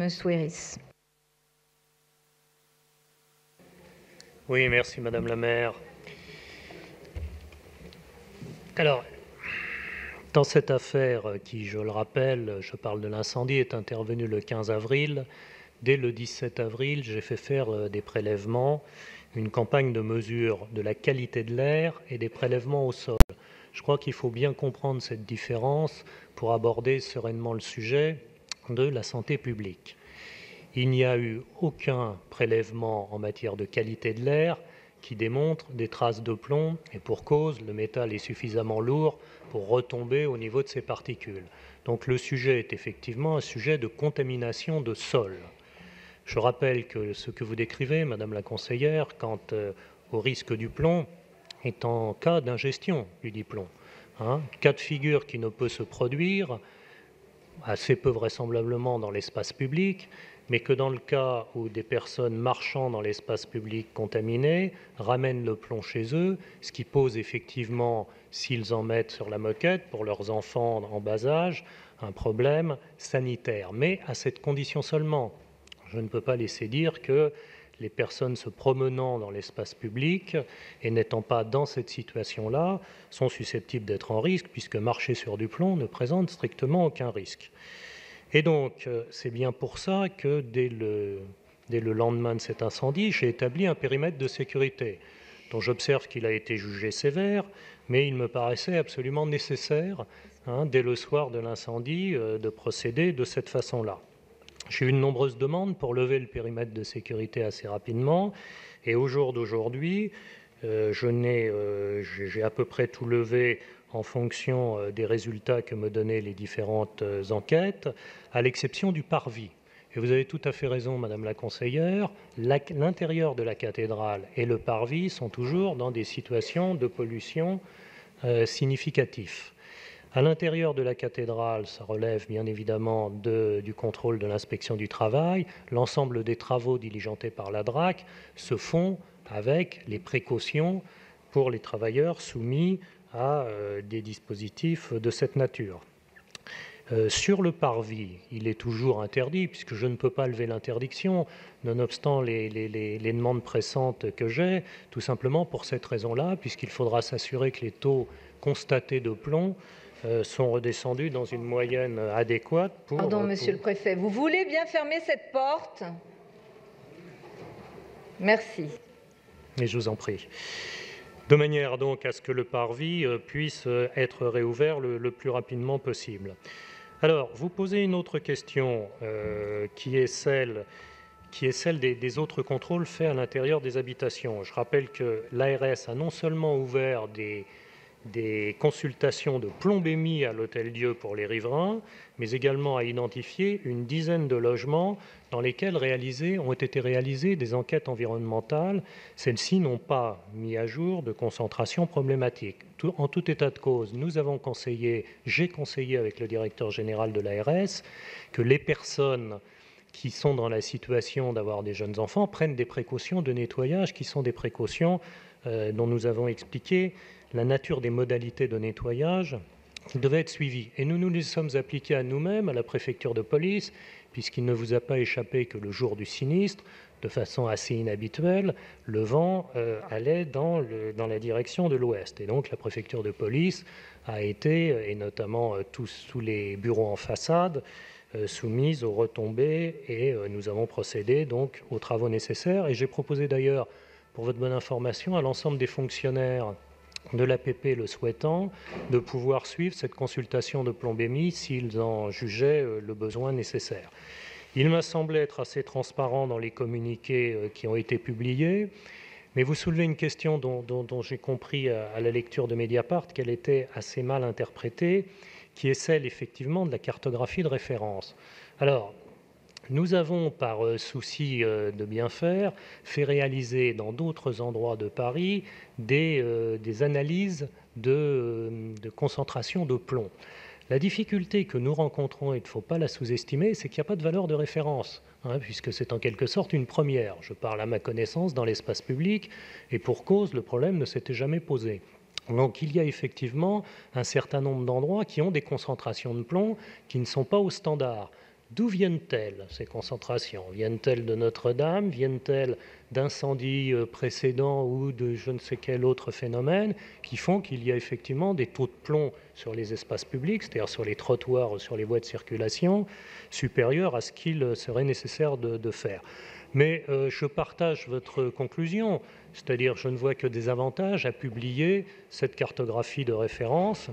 Souhairis. Oui, merci Madame la maire. Alors, dans cette affaire qui, je le rappelle, je parle de l'incendie, est intervenue le 15 avril, dès le 17 avril, j'ai fait faire des prélèvements, une campagne de mesure de la qualité de l'air et des prélèvements au sol. Je crois qu'il faut bien comprendre cette différence pour aborder sereinement le sujet de la santé publique. Il n'y a eu aucun prélèvement en matière de qualité de l'air qui démontre des traces de plomb, et pour cause, le métal est suffisamment lourd pour retomber au niveau de ces particules. Donc le sujet est effectivement un sujet de contamination de sol. Je rappelle que ce que vous décrivez, Madame la conseillère, quant au risque du plomb, est en cas d'ingestion du diplôme. Cas de figure qui ne peut se produire, assez peu vraisemblablement dans l'espace public, mais que dans le cas où des personnes marchant dans l'espace public contaminé ramènent le plomb chez eux, ce qui pose effectivement, s'ils en mettent sur la moquette, pour leurs enfants en bas âge, un problème sanitaire. Mais à cette condition seulement. Je ne peux pas laisser dire que les personnes se promenant dans l'espace public et n'étant pas dans cette situation-là sont susceptibles d'être en risque, puisque marcher sur du plomb ne présente strictement aucun risque. Et donc, c'est bien pour ça que dès le lendemain de cet incendie, j'ai établi un périmètre de sécurité, dont j'observe qu'il a été jugé sévère, mais il me paraissait absolument nécessaire, dès le soir de l'incendie, de procéder de cette façon-là. J'ai eu de nombreuses demandes pour lever le périmètre de sécurité assez rapidement, et au jour d'aujourd'hui, j'ai à peu près tout levé en fonction des résultats que me donnaient les différentes enquêtes, à l'exception du parvis. Et vous avez tout à fait raison, Madame la conseillère, l'intérieur de la cathédrale et le parvis sont toujours dans des situations de pollution significatives. À l'intérieur de la cathédrale, ça relève bien évidemment du contrôle de l'inspection du travail. L'ensemble des travaux diligentés par la DRAC se font avec les précautions pour les travailleurs soumis à des dispositifs de cette nature. Sur le parvis, il est toujours interdit, puisque je ne peux pas lever l'interdiction, nonobstant les demandes pressantes que j'ai, tout simplement pour cette raison-là, puisqu'il faudra s'assurer que les taux constatés de plomb sont redescendus dans une moyenne adéquate pour... Pardon, Monsieur le Préfet, vous voulez bien fermer cette porte? Merci. Et je vous en prie. De manière donc à ce que le parvis puisse être réouvert le plus rapidement possible. Alors, vous posez une autre question qui est celle des autres contrôles faits à l'intérieur des habitations. Je rappelle que l'ARS a non seulement ouvert des consultations de plombémie à l'Hôtel-Dieu pour les riverains, mais également a identifié une dizaine de logements dans lesquels ont été réalisées des enquêtes environnementales. Celles-ci n'ont pas mis à jour de concentration problématique. En tout état de cause, j'ai conseillé avec le directeur général de l'ARS que les personnes qui sont dans la situation d'avoir des jeunes enfants prennent des précautions de nettoyage qui sont des précautions dont nous avons expliqué la nature des modalités de nettoyage qui devaient être suivies. Et nous les sommes appliqués à nous-mêmes, à la préfecture de police, puisqu'il ne vous a pas échappé que le jour du sinistre, de façon assez inhabituelle, le vent allait dans la direction de l'ouest. Et donc la préfecture de police a été, et notamment tous les bureaux en façade, soumise aux retombées, et nous avons procédé donc aux travaux nécessaires. Et j'ai proposé d'ailleurs, pour votre bonne information, à l'ensemble des fonctionnaires de l'APP le souhaitant, de pouvoir suivre cette consultation de plombémie s'ils en jugeaient le besoin nécessaire. Il m'a semblé être assez transparent dans les communiqués qui ont été publiés, mais vous soulevez une question dont j'ai compris à la lecture de Mediapart qu'elle était assez mal interprétée, qui est celle effectivement de la cartographie de référence. Alors, nous avons, par souci de bien faire, fait réaliser dans d'autres endroits de Paris des analyses de concentration de plomb. La difficulté que nous rencontrons, et il ne faut pas la sous-estimer, c'est qu'il n'y a pas de valeur de référence, puisque c'est en quelque sorte une première. Je parle à ma connaissance dans l'espace public, et pour cause, le problème ne s'était jamais posé. Donc il y a effectivement un certain nombre d'endroits qui ont des concentrations de plomb qui ne sont pas au standard. D'où viennent-elles, ces concentrations? Viennent-elles de Notre-Dame? Viennent-elles d'incendies précédents ou de je ne sais quel autre phénomène qui font qu'il y a effectivement des taux de plomb sur les espaces publics, c'est-à-dire sur les trottoirs ou sur les voies de circulation, supérieurs à ce qu'il serait nécessaire de faire? Mais je partage votre conclusion, c'est-à-dire je ne vois que des avantages à publier cette cartographie de référence.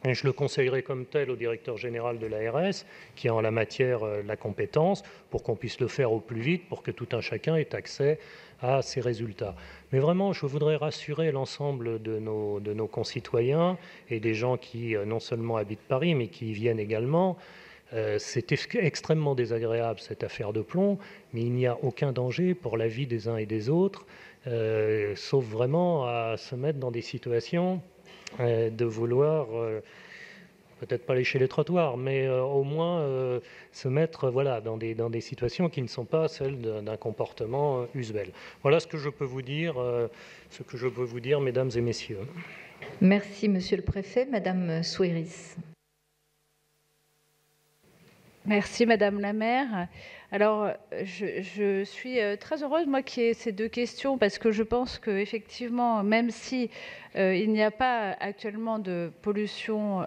Et je le conseillerais comme tel au directeur général de l'ARS, qui a en la matière la compétence, pour qu'on puisse le faire au plus vite, pour que tout un chacun ait accès à ces résultats. Mais vraiment, je voudrais rassurer l'ensemble de nos concitoyens et des gens qui non seulement habitent Paris, mais qui y viennent également. C'est extrêmement désagréable cette affaire de plomb, mais il n'y a aucun danger pour la vie des uns et des autres, sauf vraiment à se mettre dans des situations de vouloir, peut-être pas lécher les trottoirs, mais au moins se mettre dans des situations qui ne sont pas celles d'un comportement usuel. Voilà ce que je peux vous dire, mesdames et messieurs. Merci, Monsieur le Préfet. Madame Soueiris. Merci Madame la maire. Alors, je suis très heureuse, moi, qu'il y ait ces deux questions, parce que je pense qu'effectivement, même si il n'y a pas actuellement de pollution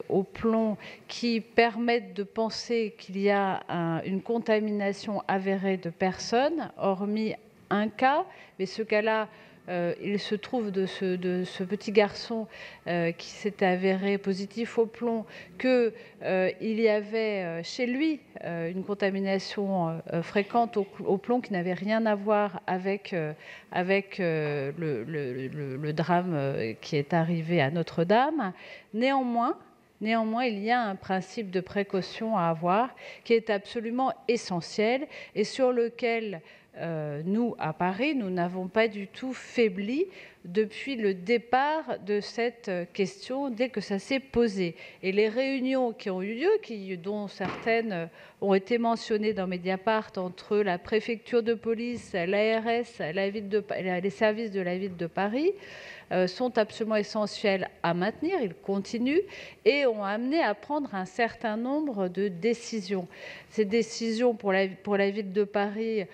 au plomb qui permette de penser qu'il y a une contamination avérée de personnes, hormis un cas, mais ce cas-là, il se trouve de ce petit garçon qui s'était avéré positif au plomb qu'il y avait chez lui une contamination fréquente au plomb qui n'avait rien à voir avec le drame qui est arrivé à Notre-Dame. Néanmoins, il y a un principe de précaution à avoir qui est absolument essentiel et sur lequel nous, à Paris, nous n'avons pas du tout faibli depuis le départ de cette question, dès que ça s'est posé. Et les réunions qui ont eu lieu, dont certaines ont été mentionnées dans Mediapart, entre la préfecture de police, l'ARS, les services de la ville de Paris, sont absolument essentiels à maintenir, ils continuent et ont amené à prendre un certain nombre de décisions. Ces décisions pour la ville de Paris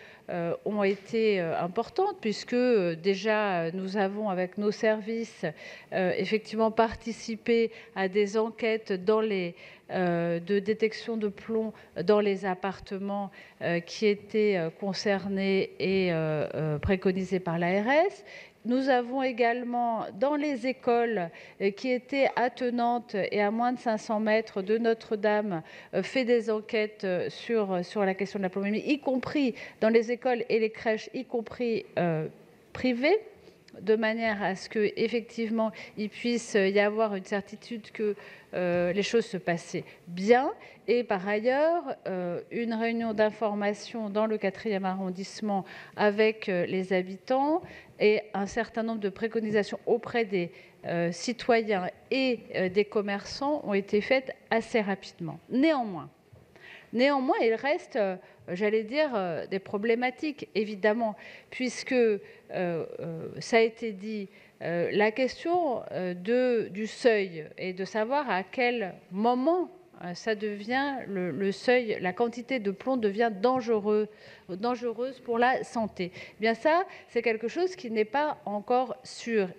ont été importantes puisque déjà nous avons avec nos services effectivement participé à des enquêtes de détection de plomb dans les appartements qui étaient concernés et préconisés par l'ARS. Nous avons également, dans les écoles qui étaient attenantes et à moins de 500 mètres de Notre-Dame, fait des enquêtes sur la question de la plombémie, y compris dans les écoles et les crèches, y compris privées, de manière à ce qu'effectivement, il puisse y avoir une certitude que les choses se passaient bien. Et par ailleurs, une réunion d'information dans le 4e arrondissement avec les habitants et un certain nombre de préconisations auprès des citoyens et des commerçants ont été faites assez rapidement. Néanmoins, il reste, j'allais dire, des problématiques, évidemment, puisque, ça a été dit, la question du seuil et de savoir à quel moment ça devient le seuil, la quantité de plomb devient dangereuse pour la santé. Eh bien ça, c'est quelque chose qui n'est pas encore sûr.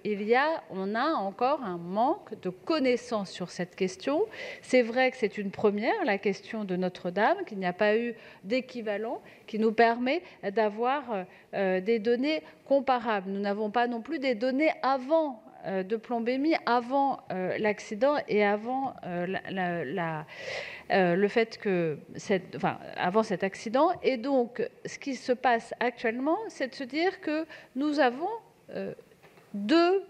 On a encore un manque de connaissances sur cette question. C'est vrai que c'est une première, la question de Notre-Dame, qu'il n'y a pas eu d'équivalent qui nous permet d'avoir des données comparables. Nous n'avons pas non plus des données avant de plombémie avant l'accident et avant le fait que avant cet accident. Et donc, ce qui se passe actuellement, c'est de se dire que nous avons deux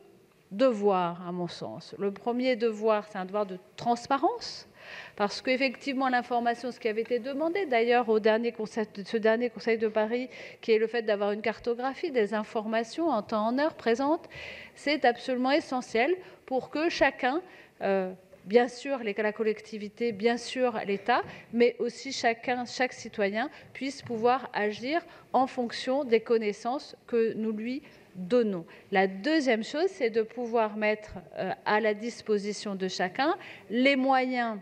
devoirs, à mon sens. Le premier devoir, c'est un devoir de transparence. Parce qu'effectivement, l'information, ce qui avait été demandé d'ailleurs au dernier conseil de Paris, qui est le fait d'avoir une cartographie des informations en temps en heure présentes, c'est absolument essentiel pour que chacun, bien sûr la collectivité, bien sûr l'État, mais aussi chaque citoyen puisse pouvoir agir en fonction des connaissances que nous lui donnons. La deuxième chose, c'est de pouvoir mettre à la disposition de chacun les moyens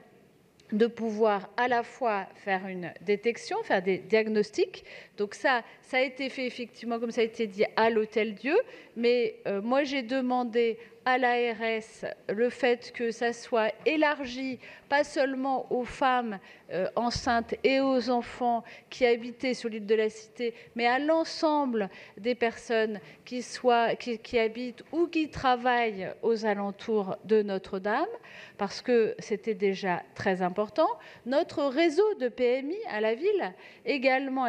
de pouvoir à la fois faire une détection, faire des diagnostics. Donc ça a été fait effectivement, comme ça a été dit, à l'Hôtel-Dieu, mais moi j'ai demandé à l'ARS le fait que ça soit élargi, pas seulement aux femmes enceintes et aux enfants qui habitaient sur l'île de la Cité, mais à l'ensemble des personnes qui habitent ou qui travaillent aux alentours de Notre-Dame, parce que c'était déjà très important. Notre réseau de PMI à la ville également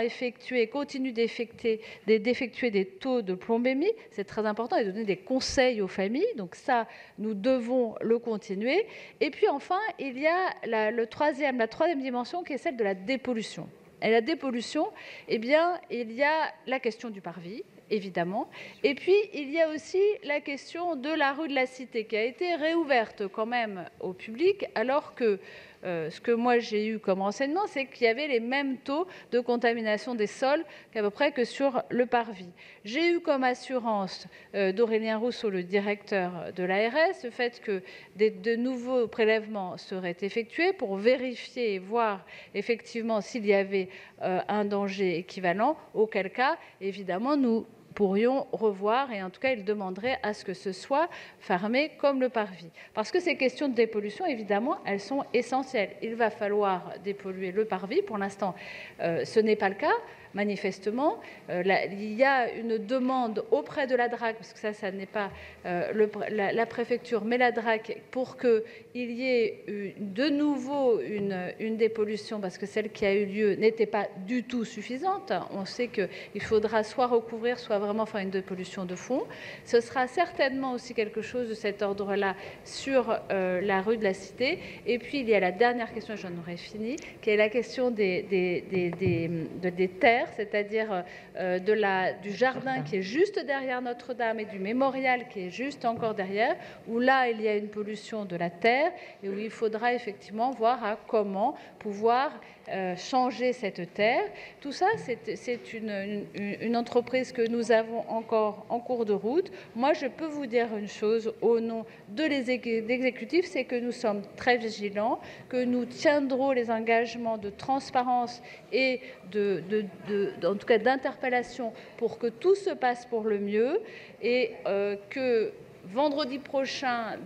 continue d'effectuer des taux de plombémie, c'est très important, et donner des conseils aux familles. Donc ça, nous devons le continuer. Et puis enfin, il y a la troisième dimension qui est celle de la dépollution. Et la dépollution, eh bien, il y a la question du parvis, évidemment. Et puis, il y a aussi la question de la rue de la Cité, qui a été réouverte quand même au public, alors que ce que moi j'ai eu comme renseignement, c'est qu'il y avait les mêmes taux de contamination des sols qu'à peu près que sur le parvis. J'ai eu comme assurance d'Aurélien Rousseau, le directeur de l'ARS, le fait que de nouveaux prélèvements seraient effectués pour vérifier et voir effectivement s'il y avait un danger équivalent, auquel cas, évidemment, nous pourrions revoir, et en tout cas, il demanderait à ce que ce soit fermé comme le parvis. Parce que ces questions de dépollution, évidemment, elles sont essentielles. Il va falloir dépolluer le parvis. Pour l'instant, ce n'est pas le cas. Manifestement, il y a une demande auprès de la DRAC, parce que ça n'est pas la préfecture, mais la DRAC, pour qu'il y ait de nouveau une dépollution, parce que celle qui a eu lieu n'était pas du tout suffisante. On sait qu'il faudra soit recouvrir, soit vraiment faire une dépollution de fond. Ce sera certainement aussi quelque chose de cet ordre-là sur la rue de la Cité. Et puis, il y a la dernière question, j'en aurai fini, qui est la question des terres, c'est-à-dire du jardin qui est juste derrière Notre-Dame et du mémorial qui est juste encore derrière, où là, il y a une pollution de la terre et où il faudra effectivement voir à comment pouvoir changer cette terre. Tout ça, c'est une entreprise que nous avons encore en cours de route. Moi, je peux vous dire une chose au nom de l'exécutif, c'est que nous sommes très vigilants, que nous tiendrons les engagements de transparence et en tout cas d'interpellation pour que tout se passe pour le mieux, et que vendredi prochain,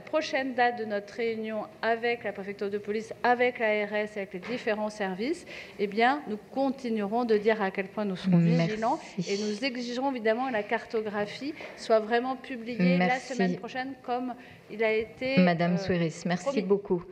prochaine date de notre réunion avec la préfecture de police, avec l'ARS, avec les différents services, eh bien, nous continuerons de dire à quel point nous serons vigilants. Et nous exigerons évidemment que la cartographie soit vraiment publiée la semaine prochaine, comme il a été Madame Souyris, merci beaucoup.